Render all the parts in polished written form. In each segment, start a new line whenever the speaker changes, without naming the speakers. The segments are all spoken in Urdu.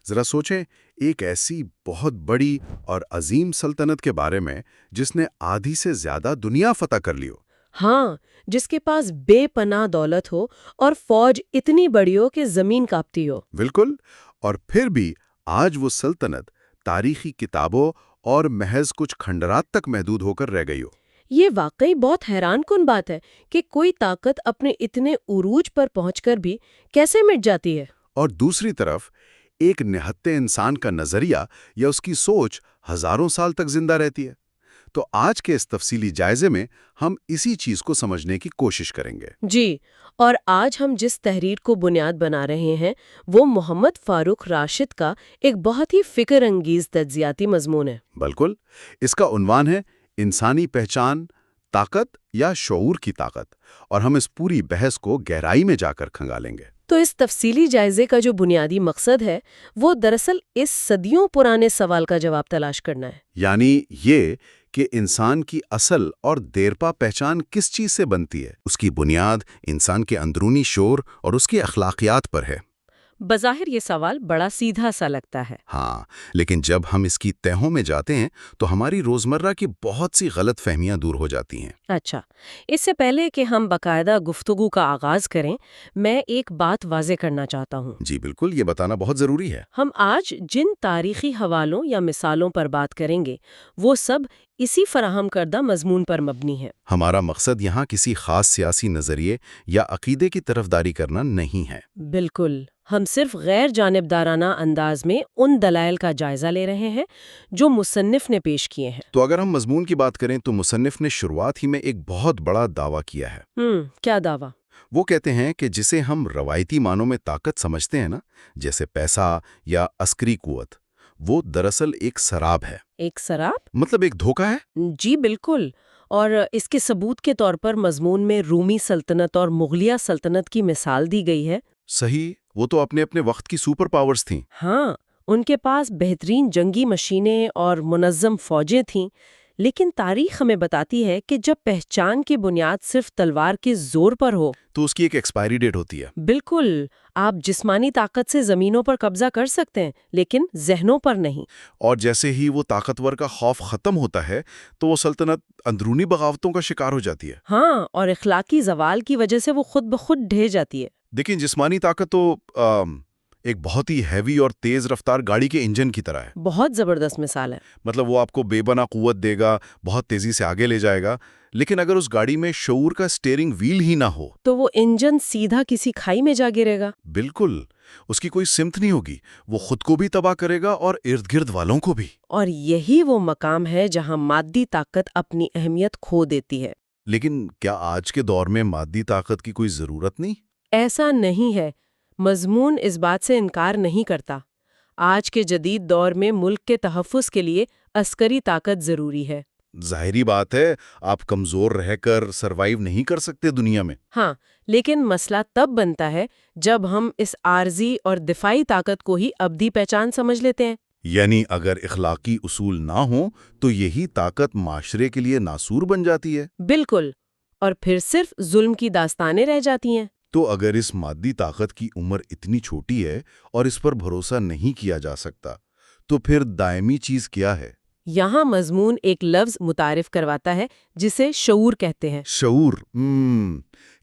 ذرا سوچیں، ایک ایسی بہت بڑی اور عظیم سلطنت کے بارے میں جس نے آدھی سے زیادہ دنیا فتح کر لی ہو۔
ہاں، جس کے پاس بے پناہ دولت ہو اور فوج اتنی بڑی ہو کہ زمین کانپتی ہو۔
بالکل، اور پھر بھی آج وہ سلطنت تاریخی کتابوں اور محض کچھ کھنڈرات تک محدود ہو کر رہ گئی ہو۔
یہ واقعی بہت حیران کن بات ہے کہ کوئی طاقت اپنے اتنے عروج پر پہنچ کر بھی کیسے مٹ جاتی ہے۔
اور دوسری طرف ایک نہتے انسان کا نظریہ یا اس کی سوچ ہزاروں سال تک زندہ رہتی ہے۔ تو آج کے اس تفصیلی جائزے میں ہم اسی چیز کو سمجھنے کی کوشش کریں گے۔
جی، اور آج ہم جس تحریر کو بنیاد بنا رہے ہیں وہ محمد فاروق راشد کا ایک بہت ہی فکر انگیز تجزیاتی مضمون ہے۔
بالکل، اس کا عنوان ہے انسانی پہچان، طاقت یا شعور کی طاقت، اور ہم اس پوری بحث کو گہرائی میں جا کر کھنگالیں گے۔
تو اس تفصیلی جائزے کا جو بنیادی مقصد ہے وہ دراصل اس صدیوں پرانے سوال کا جواب تلاش کرنا ہے۔
یعنی یہ کہ انسان کی اصل اور دیرپا پہچان کس چیز سے بنتی ہے۔ اس کی بنیاد انسان کے اندرونی شعور اور اس کی اخلاقیات پر ہے۔
بظاہر یہ سوال بڑا سیدھا سا لگتا ہے۔
ہاں، لیکن جب ہم اس کی تہوں میں جاتے ہیں تو ہماری روزمرہ کی بہت سی غلط فہمیاں دور ہو جاتی ہیں۔
اچھا، اس سے پہلے کہ ہم باقاعدہ گفتگو کا آغاز کریں، میں ایک بات واضح کرنا چاہتا ہوں۔
جی بالکل، یہ بتانا بہت ضروری ہے۔
ہم آج جن تاریخی حوالوں یا مثالوں پر بات کریں گے وہ سب اسی فراہم کردہ مضمون پر مبنی ہے۔
ہمارا مقصد یہاں کسی خاص سیاسی نظریے یا عقیدے کی طرفداری کرنا نہیں ہے۔
بالکل، ہم صرف غیر جانبدارانہ انداز میں ان دلائل کا جائزہ لے رہے ہیں جو مصنف نے پیش کیے ہیں۔
تو اگر ہم مضمون کی بات کریں تو مصنف نے شروعات ہی میں ایک بہت بڑا دعویٰ کیا ہے۔
کیا دعویٰ؟
وہ کہتے ہیں کہ جسے ہم روایتی معنوں میں طاقت سمجھتے ہیں نا، جیسے پیسہ یا عسکری قوت، وہ دراصل ایک سراب ہے۔
ایک سراب؟
مطلب ایک دھوکہ ہے؟
جی بالکل، اور اس کے ثبوت کے طور پر مضمون میں رومی سلطنت اور مغلیہ سلطنت کی مثال دی گئی ہے۔
صحیح، وہ تو اپنے اپنے وقت کی سپر پاورز تھیں۔
ہاں، ان کے پاس بہترین جنگی مشینیں اور منظم فوجیں تھیں، لیکن تاریخ ہمیں بتاتی ہے کہ جب پہچان کی بنیاد صرف تلوار کے زور پر ہو
تو اس کی ایک ایکسپائری ڈیٹ ہوتی ہے۔
بالکل، آپ جسمانی طاقت سے زمینوں پر قبضہ کر سکتے ہیں لیکن ذہنوں پر نہیں۔
اور جیسے ہی وہ طاقتور کا خوف ختم ہوتا ہے تو وہ سلطنت اندرونی بغاوتوں کا شکار ہو جاتی ہے۔
ہاں، اور اخلاقی زوال کی وجہ سے وہ خود بخود ڈھہ جاتی ہے۔
دیکھیں، جسمانی طاقت تو ایک بہت ہی ہیوی اور تیز رفتار گاڑی کے انجن کی طرح ہے۔
بہت زبردست مثال ہے۔
مطلب وہ آپ کو بے بنا قوت دے گا، بہت تیزی سے آگے لے جائے گا، لیکن اگر اس گاڑی میں شعور کا سٹیئرنگ ویل ہی نہ ہو
تو وہ انجن سیدھا کسی کھائی میں جا گرے گا۔
بالکل، اس کی کوئی سمت نہیں ہوگی، وہ خود کو بھی تباہ کرے گا اور ارد گرد والوں کو بھی۔
اور یہی وہ مقام ہے جہاں مادی طاقت اپنی اہمیت کھو دیتی ہے۔
لیکن کیا آج کے دور میں مادی طاقت کی کوئی ضرورت نہیں؟
ایسا نہیں ہے، مضمون اس بات سے انکار نہیں کرتا۔ آج کے جدید دور میں ملک کے تحفظ کے لیے عسکری طاقت ضروری ہے۔
ظاہری بات ہے، آپ کمزور رہ کر سروائیو نہیں کر سکتے دنیا میں۔
ہاں، لیکن مسئلہ تب بنتا ہے جب ہم اس عارضی اور دفاعی طاقت کو ہی ابدی پہچان سمجھ لیتے ہیں۔
یعنی اگر اخلاقی اصول نہ ہوں تو یہی طاقت معاشرے کے لیے ناسور بن جاتی ہے۔
بالکل، اور پھر صرف ظلم کی داستانیں رہ جاتی ہیں۔
تو اگر اس مادی طاقت کی عمر اتنی چھوٹی ہے اور اس پر بھروسہ نہیں کیا جا سکتا، تو پھر دائمی چیز کیا ہے؟
یہاں مضمون ایک لفظ متعارف کرواتا ہے جسے شعور کہتے ہیں۔
شعور،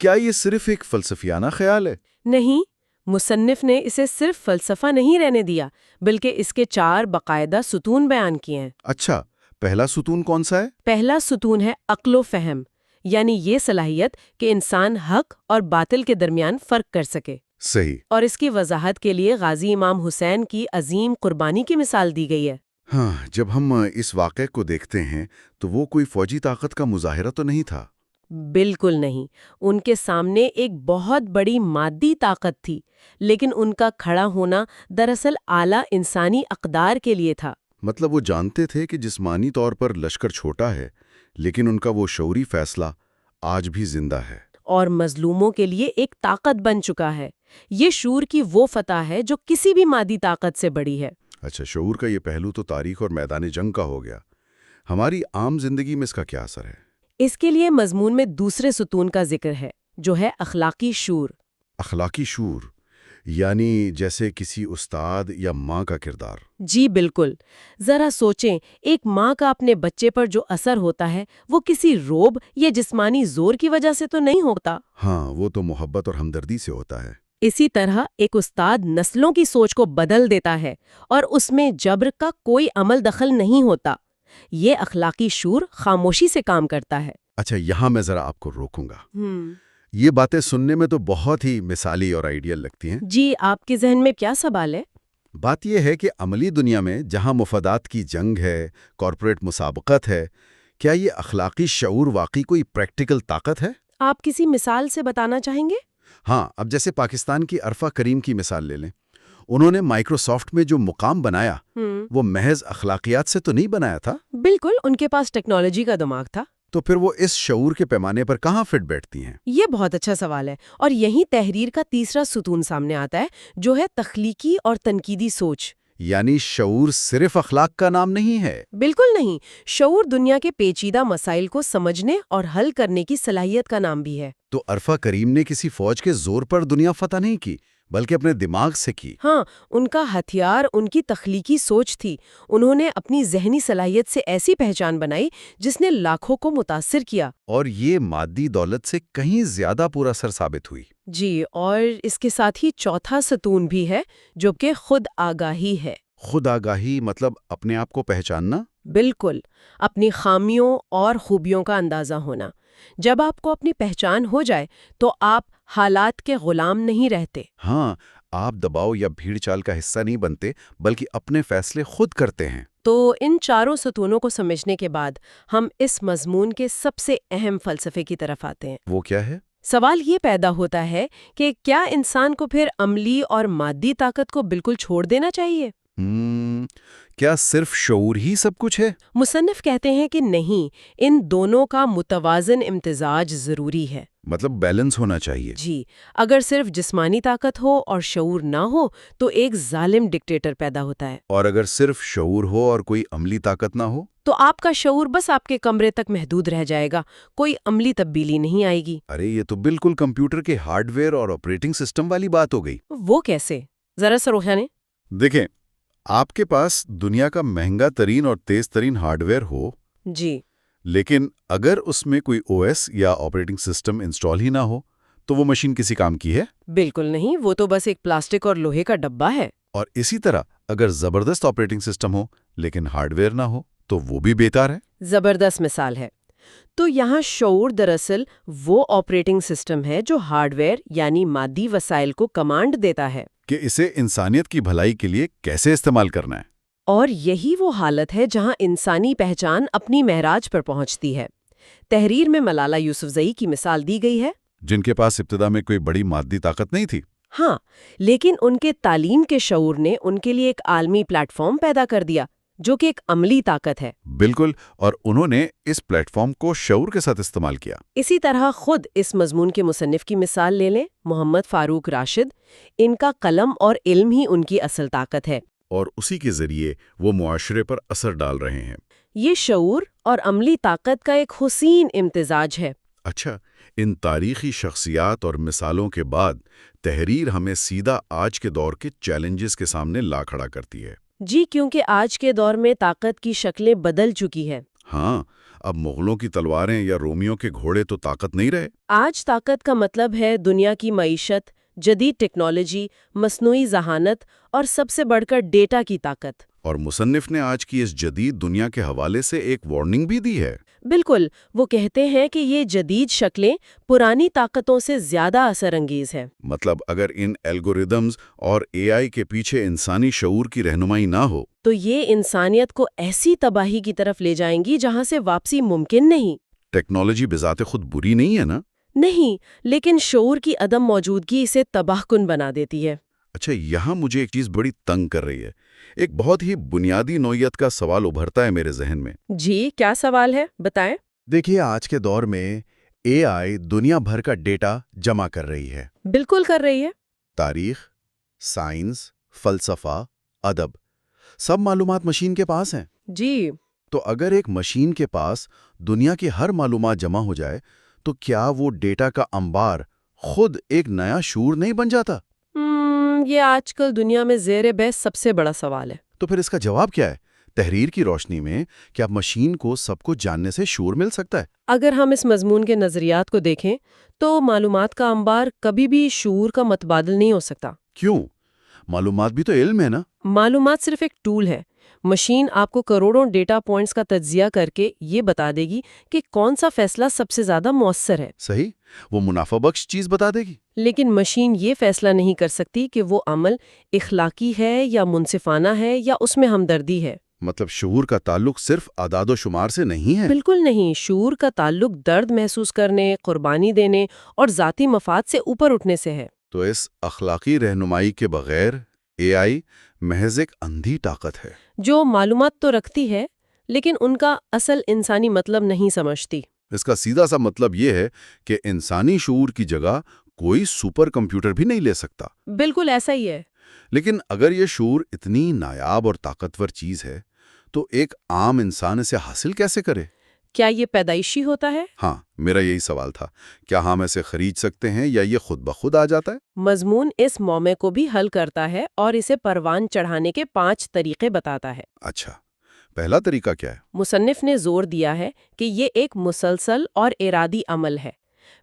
کیا یہ صرف ایک فلسفیانہ خیال ہے؟
نہیں، مصنف نے اسے صرف فلسفہ نہیں رہنے دیا بلکہ اس کے 4 باقاعدہ ستون بیان کیے ہیں۔
اچھا، پہلا ستون کون سا ہے؟
پہلا ستون ہے عقل و فہم، یعنی یہ صلاحیت کہ انسان حق اور باطل کے درمیان فرق کر سکے۔
صحیح۔
اور اس کی وضاحت کے لیے غازی امام حسین کی عظیم قربانی کی مثال دی گئی ہے۔
ہاں، جب ہم اس واقعے کو دیکھتے ہیں تو وہ کوئی فوجی طاقت کا مظاہرہ تو نہیں تھا۔
بالکل نہیں، ان کے سامنے ایک بہت بڑی مادی طاقت تھی، لیکن ان کا کھڑا ہونا دراصل اعلیٰ انسانی اقدار کے لیے تھا۔
مطلب وہ جانتے تھے کہ جسمانی طور پر لشکر چھوٹا ہے، لیکن ان کا وہ شعوری فیصلہ آج بھی زندہ ہے
اور مظلوموں کے لیے ایک طاقت بن چکا ہے۔ یہ شعور کی وہ فتح ہے جو کسی بھی مادی طاقت سے بڑی ہے۔
اچھا، شعور کا یہ پہلو تو تاریخ اور میدان جنگ کا ہو گیا۔ ہماری عام زندگی میں اس کا کیا اثر ہے؟
اس کے لیے مضمون میں دوسرے ستون کا ذکر ہے جو ہے اخلاقی شعور۔
اخلاقی شعور، یعنی جیسے کسی استاد یا ماں کا کردار۔
جی بالکل، ذرا سوچیں، ایک ماں کا اپنے بچے پر جو اثر ہوتا ہے وہ کسی روب یا جسمانی زور کی وجہ سے تو نہیں ہوتا۔
ہاں، وہ تو محبت اور ہمدردی سے ہوتا ہے۔
اسی طرح ایک استاد نسلوں کی سوچ کو بدل دیتا ہے اور اس میں جبر کا کوئی عمل دخل نہیں ہوتا۔ یہ اخلاقی شعور خاموشی سے کام کرتا ہے۔
اچھا، یہاں میں ذرا آپ کو روکوں گا۔ یہ باتیں سننے میں تو بہت ہی مثالی اور آئیڈیل لگتی ہیں۔
جی، آپ کے ذہن میں کیا سوال ہے؟
بات یہ ہے کہ عملی دنیا میں جہاں مفادات کی جنگ ہے، کارپوریٹ مسابقت ہے، کیا یہ اخلاقی شعور واقعی کوئی پریکٹیکل طاقت ہے؟
آپ کسی مثال سے بتانا چاہیں گے؟
ہاں، اب جیسے پاکستان کی عرفہ کریم کی مثال لے لیں۔ انہوں نے مائکروسافٹ میں جو مقام بنایا وہ محض اخلاقیات سے تو نہیں بنایا تھا۔
بالکل، ان کے پاس ٹیکنالوجی کا دماغ تھا۔
تو پھر وہ اس شعور کے پیمانے پر کہاں فٹ بیٹھتی ہیں؟
یہ بہت اچھا سوال ہے، اور یہی تحریر کا تیسرا ستون سامنے آتا ہے، جو ہے تخلیقی اور تنقیدی سوچ۔
یعنی شعور صرف اخلاق کا نام نہیں ہے۔
بالکل نہیں، شعور دنیا کے پیچیدہ مسائل کو سمجھنے اور حل کرنے کی صلاحیت کا نام بھی ہے۔
تو عرفہ کریم نے کسی فوج کے زور پر دنیا فتح نہیں کی، بلکہ اپنے دماغ سے کی۔
ہاں، ان کا ہتھیار ان کی تخلیقی سوچ تھی۔ انہوں نے اپنی ذہنی صلاحیت سے ایسی پہچان بنائی جس نے لاکھوں کو متاثر کیا۔
اور یہ مادی دولت سے کہیں زیادہ پورا اثر ثابت ہوئی۔
جی، اور اس کے ساتھ ہی چوتھا ستون بھی ہے، جو کہ خود آگاہی ہے۔
خود آگاہی مطلب اپنے آپ کو پہچاننا؟
بالکل، اپنی خامیوں اور خوبیوں کا اندازہ ہونا۔ جب آپ کو اپنی پہچان ہو جائے تو آپ حالات کے غلام نہیں رہتے۔
ہاں، آپ دباؤ یا بھیڑ چال کا حصہ نہیں بنتے، بلکہ اپنے فیصلے خود کرتے ہیں۔
تو ان چاروں ستونوں کو سمجھنے کے بعد ہم اس مضمون کے سب سے اہم فلسفے کی طرف آتے ہیں۔
وہ کیا ہے؟
سوال یہ پیدا ہوتا ہے کہ کیا انسان کو پھر عملی اور مادی طاقت کو بالکل چھوڑ دینا چاہیے؟
کیا صرف شعور ہی سب کچھ ہے؟
مصنف کہتے ہیں کہ نہیں، ان دونوں کا متوازن امتزاج ضروری ہے۔
مطلب بیلنس ہونا چاہیے۔
جی، اگر صرف جسمانی طاقت ہو اور شعور نہ ہو تو ایک ظالم ڈکٹیٹر پیدا ہوتا ہے۔
اور اگر صرف شعور ہو اور کوئی عملی طاقت نہ ہو؟
تو آپ کا شعور بس آپ کے کمرے تک محدود رہ جائے گا، کوئی عملی تبدیلی نہیں آئے گی۔
ارے، یہ تو بالکل کمپیوٹر کے ہارڈ ویئر اور آپریٹنگ سسٹم والی بات ہو گئی۔
وہ کیسے؟ ذرا سروخیانے۔
دیکھیں، آپ کے پاس دنیا کا مہنگا ترین اور تیز ترین ہارڈ ویئر ہو،
جی،
لیکن اگر اس میں کوئی او ایس یا آپریٹنگ سسٹم انسٹال ہی نہ ہو تو وہ مشین کسی کام کی ہے؟
بالکل نہیں، وہ تو بس ایک پلاسٹک اور لوہے کا ڈبہ ہے۔
اور اسی طرح اگر زبردست آپریٹنگ سسٹم ہو لیکن ہارڈ ویئر نہ ہو تو وہ بھی بیکار ہے۔
زبردست مثال ہے۔ تو یہاں شعور دراصل وہ آپریٹنگ سسٹم ہے جو ہارڈ ویئر یعنی مادی وسائل کو کمانڈ دیتا ہے
کہ اسے انسانیت کی بھلائی کے لیے کیسے استعمال کرنا ہے۔
اور یہی وہ حالت ہے جہاں انسانی پہچان اپنی معراج پر پہنچتی ہے۔ تحریر میں ملالہ یوسفزئی کی مثال دی گئی ہے،
جن کے پاس ابتدا میں کوئی بڑی مادی طاقت نہیں تھی۔
ہاں، لیکن ان کے تعلیم کے شعور نے ان کے لیے ایک عالمی پلیٹ فارم پیدا کر دیا جو کہ ایک عملی طاقت ہے۔
بالکل، اور انہوں نے اس پلیٹ فارم کو شعور کے ساتھ استعمال کیا۔
اسی طرح خود اس مضمون کے مصنف کی مثال لے لیں، محمد فاروق راشد۔ ان کا قلم اور علم ہی ان کی اصل طاقت ہے،
اور اسی کے ذریعے وہ معاشرے پر اثر ڈال رہے ہیں۔
یہ شعور اور عملی طاقت کا ایک حسین امتزاج ہے۔
اچھا، ان تاریخی شخصیات اور مثالوں کے بعد تحریر ہمیں سیدھا آج کے دور کے چیلنجز کے سامنے لا کھڑا کرتی ہے۔
جی، کیونکہ آج کے دور میں طاقت کی شکلیں بدل چکی ہے۔
ہاں، اب مغلوں کی تلواریں یا رومیوں کے گھوڑے تو طاقت نہیں رہے۔
آج طاقت کا مطلب ہے دنیا کی معیشت، جدید ٹیکنالوجی، مصنوعی ذہانت اور سب سے بڑھ کر ڈیٹا کی طاقت۔
اور مصنف نے آج کی اس جدید دنیا کے حوالے سے ایک وارننگ بھی دی ہے۔
بالکل، وہ کہتے ہیں کہ یہ جدید شکلیں پرانی طاقتوں سے زیادہ اثر انگیز ہیں۔
مطلب اگر ان الگوریدمز اور اے آئی کے پیچھے انسانی شعور کی رہنمائی نہ ہو
تو یہ انسانیت کو ایسی تباہی کی طرف لے جائیں گی جہاں سے واپسی ممکن نہیں۔
ٹیکنالوجی بذات خود بری نہیں ہے نا؟
نہیں، لیکن شعور کی عدم موجودگی اسے تباہ کن بنا دیتی ہے۔
اچھا، یہاں مجھے ایک چیز بڑی تنگ کر رہی ہے۔ ایک بہت ہی بنیادی نوعیت کا سوال ابھرتا ہے میرے ذہن میں۔
جی، کیا سوال ہے؟ بتائیں۔
دیکھیے، آج کے دور میں اے آئی دنیا بھر کا ڈیٹا جمع کر رہی ہے۔
بالکل کر رہی ہے۔
تاریخ، سائنس، فلسفہ، ادب، سب معلومات مشین کے پاس ہیں۔
جی،
تو اگر ایک مشین کے پاس دنیا کی ہر معلومات جمع ہو جائے تو کیا وہ ڈیٹا کا انبار خود ایک نیا شعور نہیں بن جاتا؟
یہ آج کل دنیا میں زیر بحث سب سے بڑا سوال ہے۔
تو پھر اس کا جواب کیا ہے؟ تحریر کی روشنی میں کیا مشین کو سب کچھ جاننے سے شعور مل سکتا ہے؟
اگر ہم اس مضمون کے نظریات کو دیکھیں تو معلومات کا انبار کبھی بھی شعور کا متبادل نہیں ہو سکتا۔
کیوں؟ معلومات بھی تو علم ہے نا؟
معلومات صرف ایک ٹول ہے۔ مشین آپ کو کروڑوں ڈیٹا پوائنٹس کا تجزیہ کر کے یہ بتا دے گی کہ کون سا فیصلہ سب سے زیادہ مؤثر ہے۔
صحیح، وہ منافع بخش چیز بتا دے گی۔
لیکن مشین یہ فیصلہ نہیں کر سکتی کہ وہ عمل اخلاقی ہے یا منصفانہ ہے یا اس میں ہمدردی ہے۔
مطلب شعور کا تعلق صرف اعداد و شمار سے نہیں ہے؟
بالکل نہیں، شعور کا تعلق درد محسوس کرنے، قربانی دینے اور ذاتی مفاد سے اوپر اٹھنے سے ہے۔
تو اس اخلاقی رہنمائی کے بغیر اے آئی محض ایک اندھی طاقت ہے
جو معلومات تو رکھتی ہے لیکن ان کا اصل انسانی مطلب نہیں سمجھتی۔
اس کا سیدھا سا مطلب یہ ہے کہ انسانی شعور کی جگہ کوئی سپر کمپیوٹر بھی نہیں لے سکتا۔
بالکل ایسا ہی ہے۔
لیکن اگر یہ شعور اتنی نایاب اور طاقتور چیز ہے تو ایک عام انسان اسے حاصل کیسے کرے؟
کیا یہ پیدائشی ہوتا ہے؟
ہاں، میرا یہی سوال تھا۔ کیا ہم اسے خرید سکتے ہیں یا یہ خود بخود آ جاتا ہے؟
مضمون اس معمے کو بھی حل کرتا ہے اور اسے پروان چڑھانے کے 5 طریقے بتاتا ہے۔
اچھا، پہلا طریقہ کیا ہے؟
مصنف نے زور دیا ہے کہ یہ ایک مسلسل اور ارادی عمل ہے۔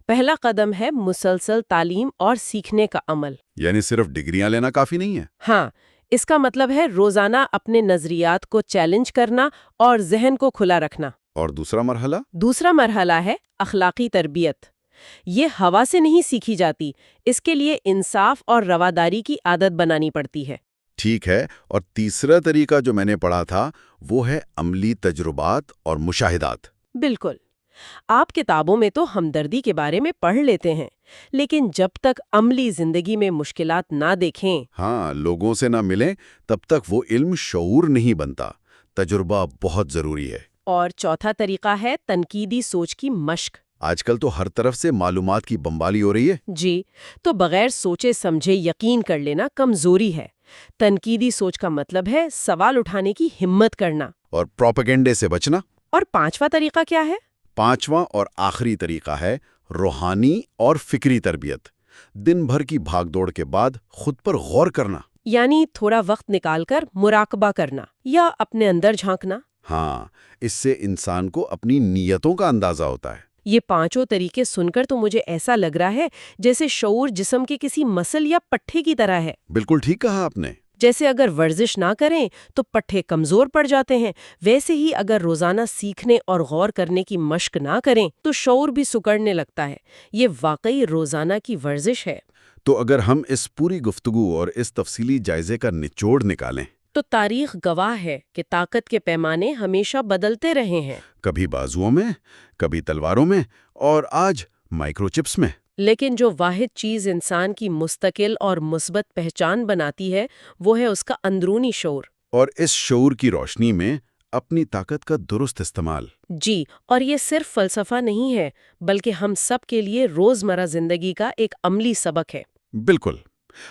پہلا قدم ہے مسلسل تعلیم اور سیکھنے کا عمل۔
یعنی صرف ڈگریاں لینا کافی نہیں ہے؟
ہاں، اس کا مطلب ہے روزانہ اپنے نظریات کو چیلنج کرنا اور ذہن کو کھلا رکھنا۔
اور دوسرا مرحلہ؟
دوسرا مرحلہ ہے اخلاقی تربیت۔ یہ ہوا سے نہیں سیکھی جاتی، اس کے لیے انصاف اور رواداری کی عادت بنانی پڑتی ہے۔
ٹھیک ہے، اور تیسرا طریقہ جو میں نے پڑھا تھا وہ ہے عملی تجربات اور مشاہدات۔
بالکل، آپ کتابوں میں تو ہمدردی کے بارے میں پڑھ لیتے ہیں، لیکن جب تک عملی زندگی میں مشکلات نہ دیکھیں،
ہاں، لوگوں سے نہ ملیں تب تک وہ علم شعور نہیں بنتا۔ تجربہ بہت ضروری ہے۔
اور چوتھا طریقہ ہے تنقیدی سوچ کی مشق۔
آج کل تو ہر طرف سے معلومات کی بمباری ہو رہی ہے۔
جی، تو بغیر سوچے سمجھے یقین کر لینا کمزوری ہے۔ تنقیدی سوچ کا مطلب ہے سوال اٹھانے کی ہمت کرنا۔
اور پروپیگنڈے سے بچنا۔
اور پانچواں طریقہ کیا ہے؟
پانچواں اور آخری طریقہ ہے روحانی اور فکری تربیت۔ دن بھر کی بھاگ دوڑ کے بعد خود پر غور کرنا۔
یعنی تھوڑا وقت نکال کر مراقبہ کرنا یا اپنے اندر جھانکنا۔
ہاں، اس سے انسان کو اپنی نیتوں کا اندازہ ہوتا ہے۔
یہ پانچوں طریقے سن کر تو مجھے ایسا لگ رہا ہے جیسے شعور جسم کے کسی مسل یا پٹھے کی طرح ہے۔
بالکل ٹھیک کہا آپ نے۔
جیسے اگر ورزش نہ کریں تو پٹھے کمزور پڑ جاتے ہیں، ویسے ہی اگر روزانہ سیکھنے اور غور کرنے کی مشق نہ کریں تو شعور بھی سکڑنے لگتا ہے۔ یہ واقعی روزانہ کی ورزش ہے۔
تو اگر ہم اس پوری گفتگو اور اس تفصیلی جائزے کا نچوڑ نکالیں
تو تاریخ گواہ ہے کہ طاقت کے پیمانے ہمیشہ بدلتے رہے ہیں،
کبھی بازوؤں میں، کبھی تلواروں میں، اور آج مائکرو چپس میں۔
لیکن جو واحد چیز انسان کی مستقل اور مثبت پہچان بناتی ہے وہ ہے اس کا اندرونی شعور۔
اور اس شعور کی روشنی میں اپنی طاقت کا درست استعمال۔
جی، اور یہ صرف فلسفہ نہیں ہے بلکہ ہم سب کے لیے روزمرہ زندگی کا ایک عملی سبق ہے۔
بالکل،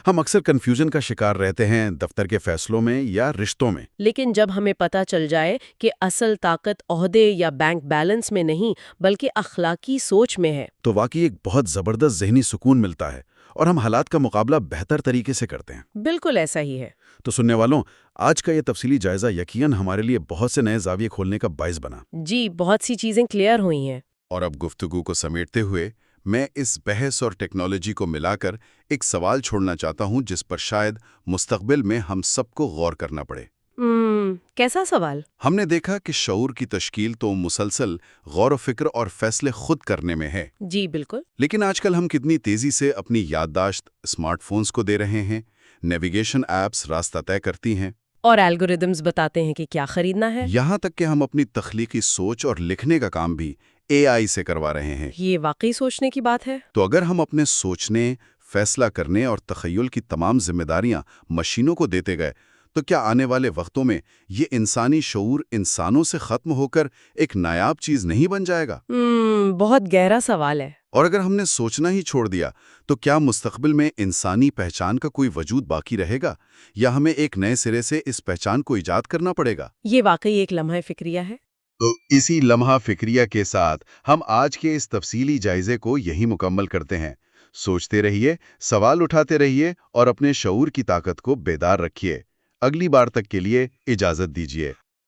ہم اکثر کنفیوژن کا شکار رہتے ہیں دفتر کے فیصلوں میں یا رشتوں میں۔
لیکن جب ہمیں پتہ چل جائے کہ اصل طاقت عہدے یا بینک بیلنس میں نہیں بلکہ اخلاقی سوچ میں ہے،
تو واقعی ایک بہت زبردست ذہنی سکون ملتا ہے اور ہم حالات کا مقابلہ بہتر طریقے سے کرتے ہیں۔
بالکل ایسا ہی ہے۔
تو سننے والوں، آج کا یہ تفصیلی جائزہ یقیناً ہمارے لیے بہت سے نئے زاویے کھولنے کا باعث بنا۔
جی، بہت سی چیزیں کلیئر ہوئی ہیں۔
اور اب گفتگو کو سمیٹتے ہوئے میں اس بحث اور ٹیکنالوجی کو ملا کر ایک سوال چھوڑنا چاہتا ہوں جس پر شاید مستقبل میں ہم سب کو غور کرنا پڑے۔
کیسا سوال؟
ہم نے دیکھا کہ شعور کی تشکیل تو مسلسل غور و فکر اور فیصلے خود کرنے میں ہے۔
جی بالکل۔
لیکن آج کل ہم کتنی تیزی سے اپنی یادداشت اسمارٹ فونز کو دے رہے ہیں، نیویگیشن ایپس راستہ طے کرتی ہیں،
اور الگوریدمز بتاتے ہیں کہ کیا خریدنا ہے۔
یہاں تک کہ ہم اپنی تخلیقی سوچ اور لکھنے کا کام بھی اے آئی سے کروا رہے ہیں۔
یہ واقعی سوچنے کی بات ہے۔
تو اگر ہم اپنے سوچنے، فیصلہ کرنے اور تخیل کی تمام ذمہ داریاں مشینوں کو دیتے گئے تو کیا آنے والے وقتوں میں یہ انسانی شعور انسانوں سے ختم ہو کر ایک نایاب چیز نہیں بن جائے گا؟
بہت گہرا سوال ہے۔
اور اگر ہم نے سوچنا ہی چھوڑ دیا تو کیا مستقبل میں انسانی پہچان کا کوئی وجود باقی رہے گا یا ہمیں ایک نئے سرے سے اس پہچان کو ایجاد کرنا پڑے گا؟
یہ واقعی ایک لمحہ فکریہ ہے۔
تو اسی لمحہ فکریہ کے ساتھ ہم آج کے اس تفصیلی جائزے کو یہی مکمل کرتے ہیں۔ سوچتے رہیے، سوال اٹھاتے رہیے اور اپنے شعور کی طاقت کو بیدار رکھیے۔ اگلی بار تک کے لیے اجازت دیجیے۔